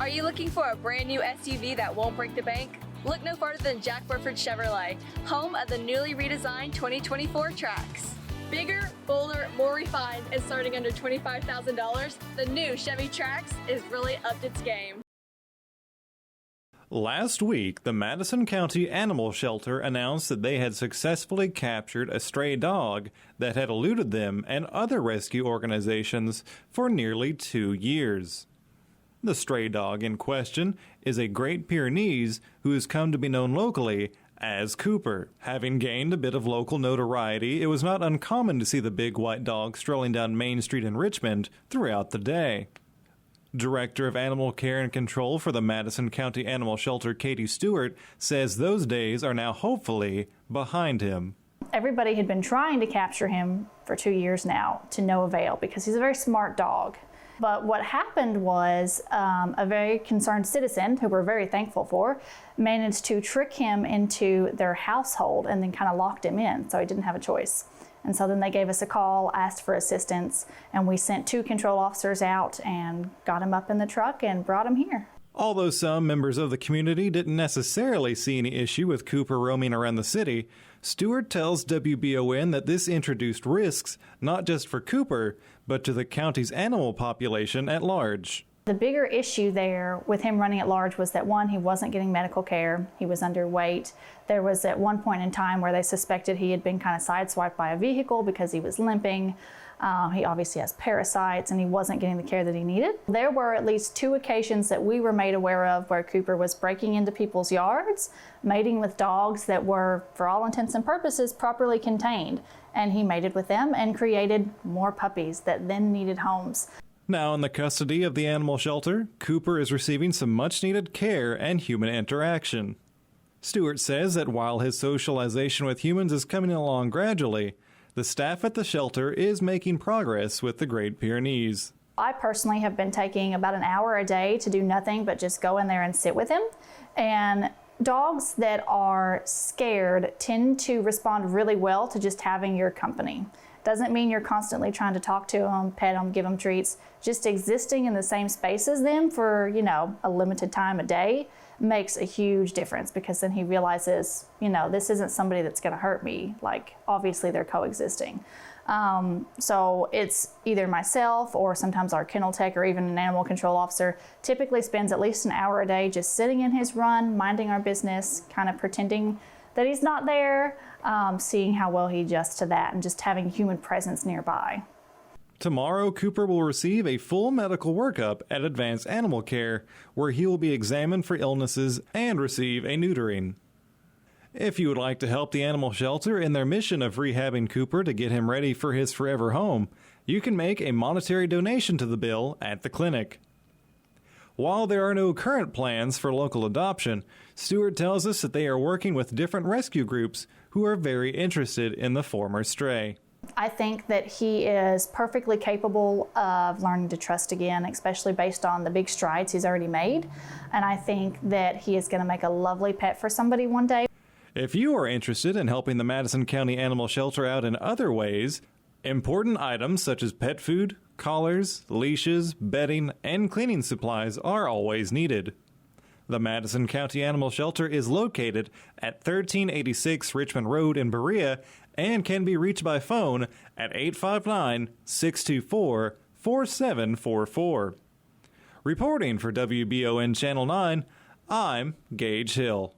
Are you looking for a brand new SUV that won't break the bank? Look no further than Jack Burford Chevrolet, home of the newly redesigned 2024 Trax. Bigger, bolder, more refined, and starting under $25,000, the new Chevy Trax is really upped its game. Last week, the Madison County Animal Shelter announced that they had successfully captured a stray dog that had eluded them and other rescue organizations for nearly 2 years. The stray dog in question is a Great Pyrenees who has come to be known locally as Cooper. Having gained a bit of local notoriety, it was not uncommon to see the big white dog strolling down Main Street in Richmond throughout the day. Director of Animal Care and Control for the Madison County Animal Shelter, Katie Stewart, says those days are now hopefully behind him. Everybody had been trying to capture him for 2 years now to no avail because he's a very smart dog. But what happened was a very concerned citizen, who we're very thankful for, managed to trick him into their household and then kind of locked him in, so he didn't have a choice. And so then they gave us a call, asked for assistance, and we sent 2 control officers out and got him up in the truck and brought him here. Although some members of the community didn't necessarily see any issue with Cooper roaming around the city, Stewart tells WBON that this introduced risks not just for Cooper, but to the county's animal population at large. The bigger issue there with him running at large was that, one, he wasn't getting medical care. He was underweight. There was at one point in time where they suspected he had been kind of sideswiped by a vehicle because he was limping. He obviously has parasites and he wasn't getting the care that he needed. There were at least 2 occasions that we were made aware of where Cooper was breaking into people's yards, mating with dogs that were, for all intents and purposes, properly contained. And he mated with them and created more puppies that then needed homes. Now in the custody of the animal shelter, Cooper is receiving some much-needed care and human interaction. Stewart says that while his socialization with humans is coming along gradually, the staff at the shelter is making progress with the Great Pyrenees. I personally have been taking about an hour a day to do nothing but just go in there and sit with him. And dogs that are scared tend to respond really well to just having your company. Doesn't mean you're constantly trying to talk to them, pet them, give them treats. Just existing in the same space as them for, a limited time a day makes a huge difference, because then he realizes, this isn't somebody that's going to hurt me. Like, obviously they're coexisting. So it's either myself or sometimes our kennel tech or even an animal control officer typically spends at least an hour a day just sitting in his run, minding our business, kind of pretending that he's not there, seeing how well he adjusts to that, and just having human presence nearby. Tomorrow, Cooper will receive a full medical workup at Advanced Animal Care, where he will be examined for illnesses and receive a neutering. If you would like to help the animal shelter in their mission of rehabbing Cooper to get him ready for his forever home, you can make a monetary donation to the bill at the clinic. While there are no current plans for local adoption, Stewart tells us that they are working with different rescue groups who are very interested in the former stray. I think that he is perfectly capable of learning to trust again, especially based on the big strides he's already made. And I think that he is going to make a lovely pet for somebody one day. If you are interested in helping the Madison County Animal Shelter out in other ways, important items such as pet food, collars, leashes, bedding, and cleaning supplies are always needed. The Madison County Animal Shelter is located at 1386 Richmond Road in Berea and can be reached by phone at 859-624-4744. Reporting for WBON Channel 9, I'm Gage Hill.